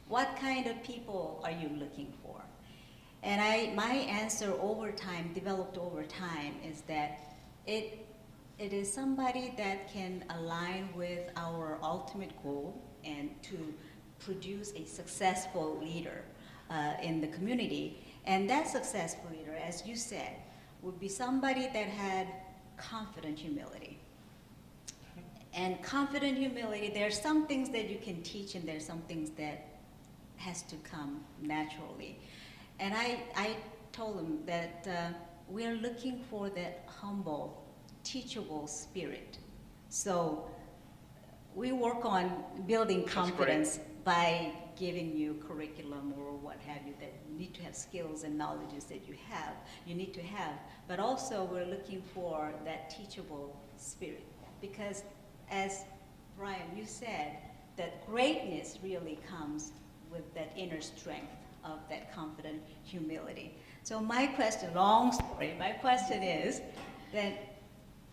What kind of people are you looking for? And my answer developed over time, is that it is somebody that can align with our ultimate goal and to produce a successful leader in the community. And that successful leader, as you said, would be somebody that had confident humility. And confident humility, there are some things that you can teach, and there's some things that has to come naturally. And I told them that we're looking for that humble, teachable spirit. So we work on building confidence by giving you curriculum or what have you, that you need to have skills and knowledges that you need to have. But also we're looking for that teachable spirit, because as Bryan, you said, that greatness really comes with that inner strength of that confident humility. So my question, long story, my question is that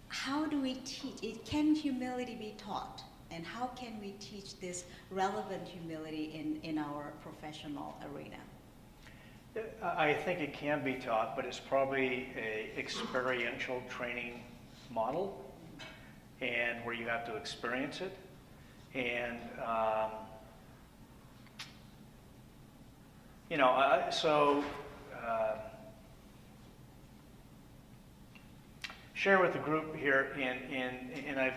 how do we teach? Can humility be taught? And how can we teach this relevant humility in our professional arena? I think it can be taught, but it's probably an experiential training model, and where you have to experience it. And you know, share with the group here, and I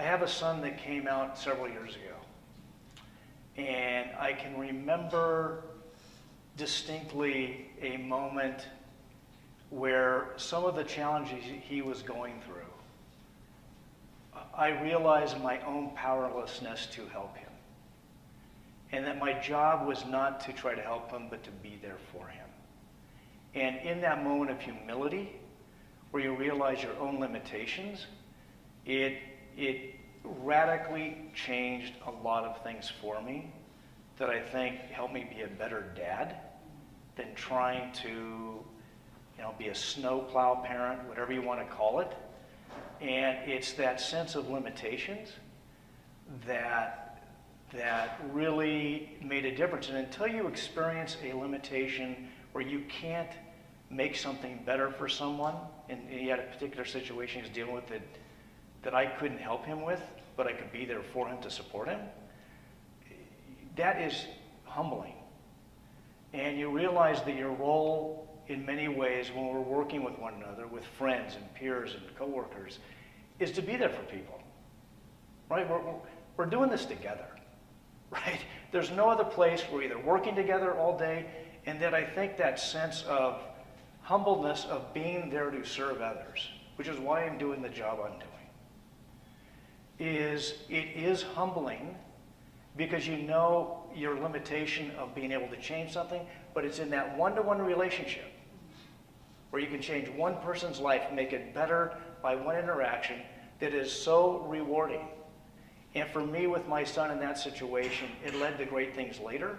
have a son that came out several years ago, and I can remember distinctly a moment where some of the challenges he was going through, I realized my own powerlessness to help him. And that my job was not to try to help him, but to be there for him. And in that moment of humility, where you realize your own limitations, it radically changed a lot of things for me that I think helped me be a better dad than trying to, you know, be a snowplow parent, whatever you want to call it. And it's that sense of limitations that really made a difference. And until you experience a limitation where you can't make something better for someone, and he had a particular situation he was dealing with that I couldn't help him with, but I could be there for him to support him, that is humbling. And you realize that your role in many ways when we're working with one another, with friends and peers and coworkers, is to be there for people, right? We're doing this together, right? There's no other place. We're either working together all day, and that I think that sense of humbleness of being there to serve others, which is why I'm doing the job I'm doing, it is humbling because you know your limitation of being able to change something, but it's in that one-to-one relationship where you can change one person's life, make it better by one interaction that is so rewarding. And for me, with my son in that situation, it led to great things later,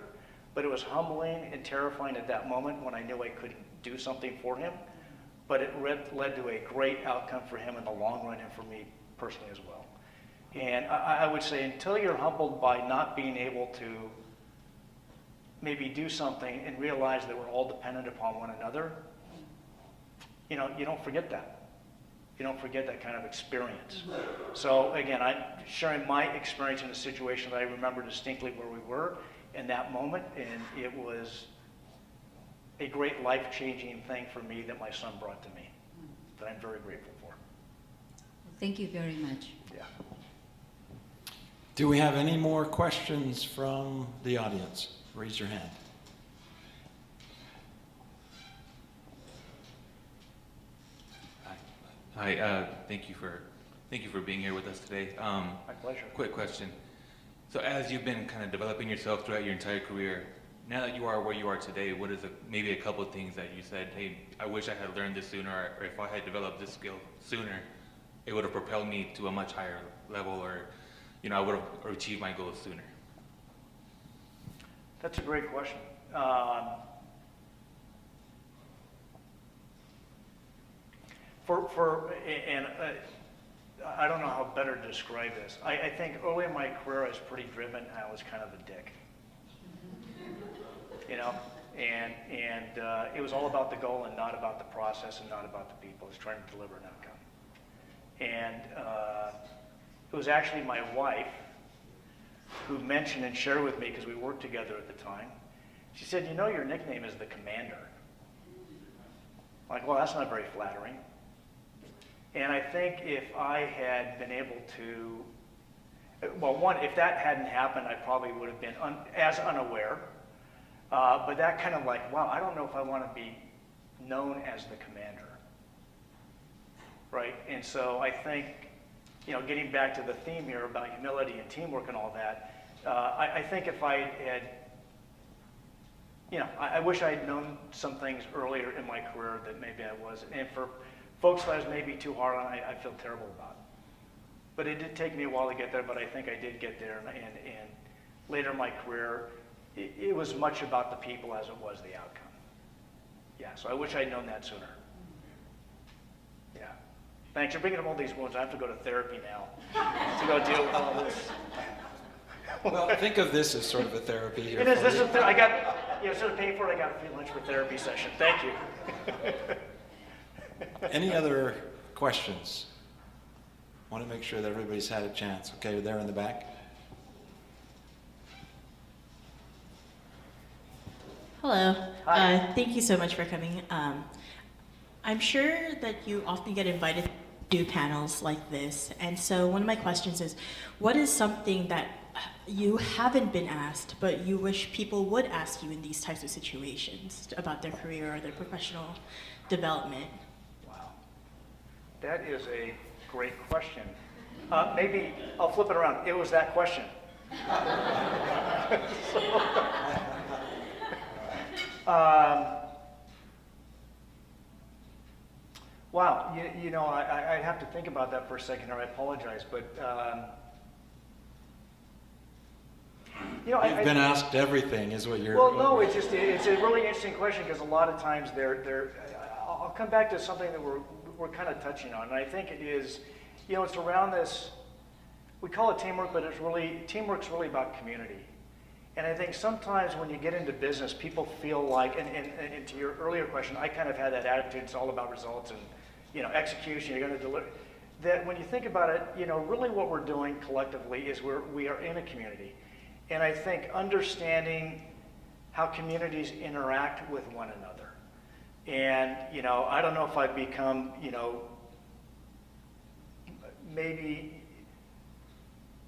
but it was humbling and terrifying at that moment when I knew I couldn't do something for him, but it led to a great outcome for him in the long run and for me personally as well. And I would say until you're humbled by not being able to maybe do something and realize that we're all dependent upon one another, you know, you don't forget that. You don't forget that kind of experience. So again, I'm sharing my experience in a situation that I remember distinctly where we were in that moment, and it was a great life-changing thing for me that my son brought to me that I'm very grateful for. Thank you very much. Yeah. Do we have any more questions from the audience? Raise your hand. Hi, thank you for being here with us today. My pleasure. Quick question. So as you've been kind of developing yourself throughout your entire career, now that you are where you are today, what is maybe a couple of things that you said, hey, I wish I had learned this sooner, or if I had developed this skill sooner, it would have propelled me to a much higher level, or, you know, I would have achieved my goals sooner? That's a great question. I don't know how better to describe this. I think early in my career I was pretty driven and I was kind of a dick. You know, and it was all about the goal and not about the process and not about the people. I was trying to deliver an outcome. And it was actually my wife who mentioned and shared with me, because we worked together at the time, she said, you know, your nickname is the Commander. I'm like, well, that's not very flattering. And I think if I had been able to, well, one, if that hadn't happened, I probably would have been as unaware. But that kind of like, wow, I don't know if I want to be known as the Commander. Right? And so I think, you know, getting back to the theme here about humility and teamwork and all that, I think if I had, you know, I wish I had known some things earlier in my career that maybe I wasn't. And for folks that I was maybe too hard on, I feel terrible about. But it did take me a while to get there, but I think I did get there. And later in my career, it was much about the people as it was the outcome. Yeah, so I wish I'd known that sooner. Yeah. Thanks. You're bringing up all these wounds. I have to go to therapy now to go deal with all this. Well, think of this as sort of a therapy here. It is. for This you. is. I got. You know, instead of paying for it, I got a free lunch for therapy session. Thank you. Any other questions? Want to make sure that everybody's had a chance. Okay, there in the back. Hello. Hi. Thank you so much for coming. I'm sure that you often get invited to panels like this, and so one of my questions is, what is something that you haven't been asked, but you wish people would ask you in these types of situations about their career or their professional development? Wow. That is a great question. Maybe I'll flip it around. It was that question. Wow, you know, I have to think about that for a second, or I apologize, but you know, You've been asked everything, is what you're. well, no, it's a really interesting question because a lot of times I'll come back to something that we're kind of touching on, and I think it is, you know, it's around this. We call it teamwork, but teamwork's really about community. And I think sometimes when you get into business, people feel like, and to your earlier question, I kind of had that attitude. It's all about results and, you know, execution. You're going to deliver. That when you think about it, you know, really what we're doing collectively is we are in a community. And I think understanding how communities interact with one another. And, you know, I don't know if I've become, you know, maybe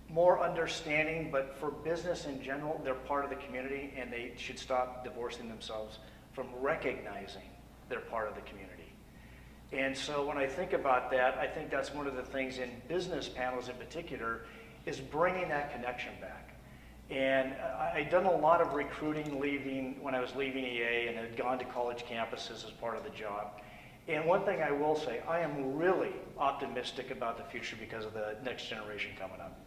more understanding, but for business in general, they're part of the community and they should stop divorcing themselves from recognizing they're part of the community. And so when I think about that, I think that's one of the things in business panels in particular is bringing that connection back. And I'd done a lot of recruiting when I was leaving EA and had gone to college campuses as part of the job. And one thing I will say, I am really optimistic about the future because of the next generation coming up.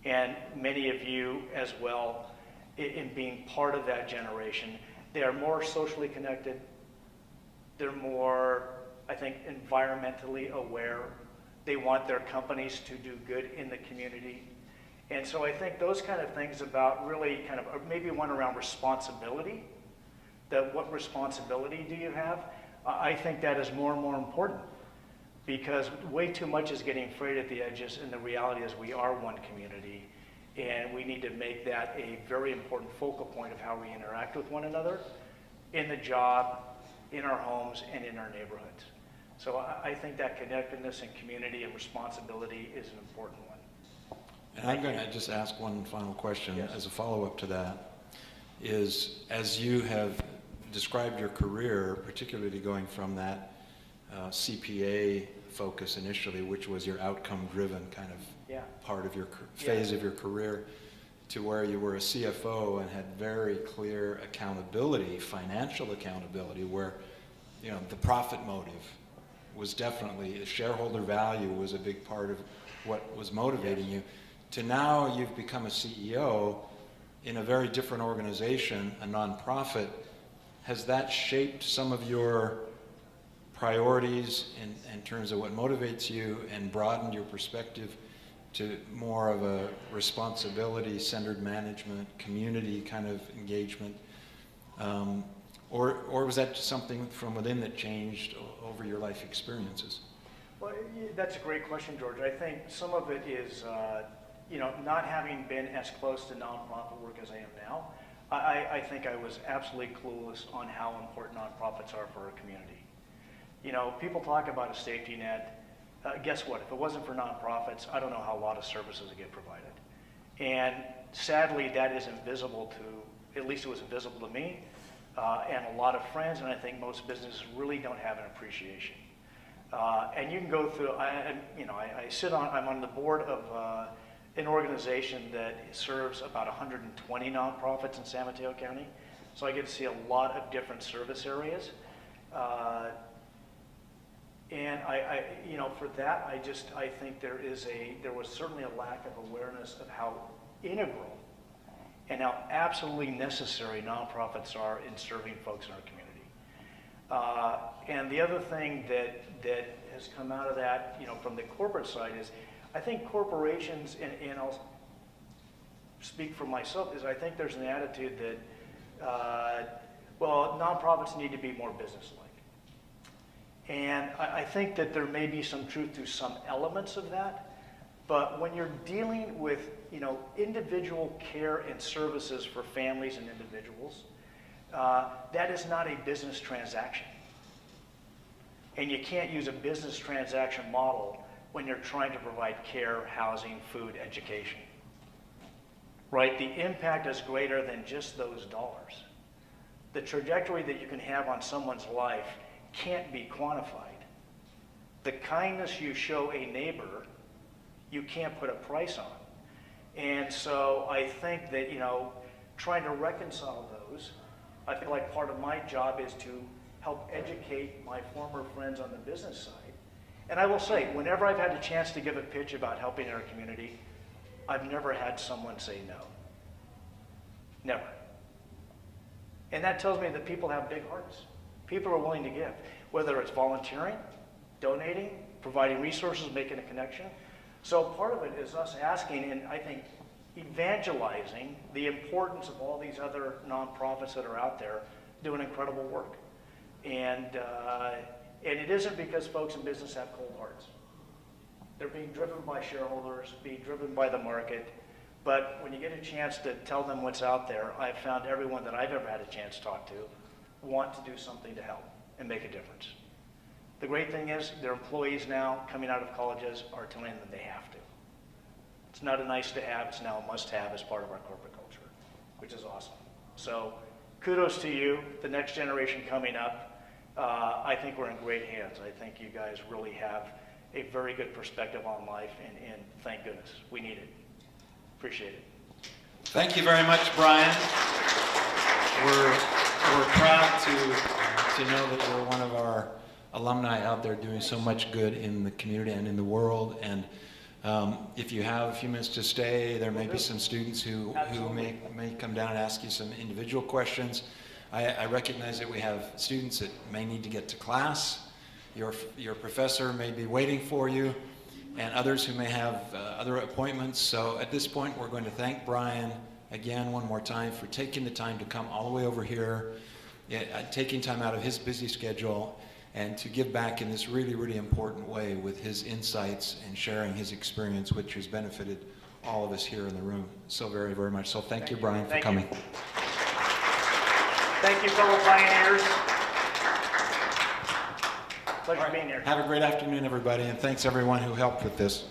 And many of you as well, in being part of that generation, they are more socially connected. They're more, I think, environmentally aware. They want their companies to do good in the community. And so I think those kind of things about really kind of maybe one around responsibility, that what responsibility do you have? I think that is more and more important because way too much is getting frayed at the edges, and the reality is we are one community, and we need to make that a very important focal point of how we interact with one another in the job, in our homes, and in our neighborhoods. So I think that connectedness and community and responsibility is an important one. And I'm going to just ask one final question Yes. as a follow-up to that, is as you have described your career, particularly going from that CPA focus initially, which was your outcome-driven kind of part of your phase of your career, to where you were a CFO and had very clear accountability, financial accountability, where, you know, the profit motive was definitely, shareholder value was a big part of what was motivating you. To now you've become a CEO in a very different organization, a nonprofit. Has that shaped some of your priorities in terms of what motivates you and broadened your perspective to more of a responsibility-centered management, community kind of engagement? Or was that just something from within that changed over your life experiences? Well, that's a great question, George. I think some of it is, you know, not having been as close to nonprofit work as I am now, I think I was absolutely clueless on how important nonprofits are for our community. You know, people talk about a safety net. Guess what? If it wasn't for nonprofits, I don't know how a lot of services would get provided. And sadly, that is invisible to, at least it was invisible to me, and a lot of friends, and I think most businesses really don't have an appreciation. And you can go through, I'm on the board of an organization that serves about 120 nonprofits in San Mateo County. So I get to see a lot of different service areas. And for that, I think there was certainly a lack of awareness of how integral and how absolutely necessary nonprofits are in serving folks in our community. And the other thing that has come out of that, you know, from the corporate side is, I think corporations, and I'll speak for myself, is I think there's an attitude that, nonprofits need to be more businesslike. And I think that there may be some truth to some elements of that, but when you're dealing with, you know, individual care and services for families and individuals, that is not a business transaction. And you can't use a business transaction model when you're trying to provide care, housing, food, education. Right? The impact is greater than just those dollars. The trajectory that you can have on someone's life can't be quantified. The kindness you show a neighbor, you can't put a price on. And so I think that, trying to reconcile those, I feel like part of my job is to help educate my former friends on the business side. And I will say, whenever I've had a chance to give a pitch about helping our community, I've never had someone say no. Never. And that tells me that people have big hearts. People are willing to give, whether it's volunteering, donating, providing resources, making a connection. So part of it is us asking, and I think evangelizing the importance of all these other nonprofits that are out there doing incredible work. And it isn't because folks in business have cold hearts. They're being driven by shareholders, being driven by the market. But when you get a chance to tell them what's out there, I've found everyone that I've ever had a chance to talk to want to do something to help and make a difference. The great thing is their employees now coming out of colleges are telling them they have to. It's not a nice to have, it's now a must have as part of our corporate culture, which is awesome. So kudos to you, the next generation coming up. I think we're in great hands. I think you guys really have a very good perspective on life, and thank goodness. We need it. Appreciate it. Thank you very much, Bryan. We're proud to know that you're one of our alumni out there doing so much good in the community and in the world. And if you have a few minutes to stay, there may be some students who may come down and ask you some individual questions. I recognize that we have students that may need to get to class. Your professor may be waiting for you, and others who may have other appointments. So at this point, we're going to thank Bryan again one more time for taking the time to come all the way over here, taking time out of his busy schedule, and to give back in this really, really important way with his insights and sharing his experience, which has benefited all of us here in the room so very, very much. So thank you, Bryan, for coming. Thank you, fellow pioneers. Pleasure being here. Have a great afternoon, everybody, and thanks everyone who helped with this.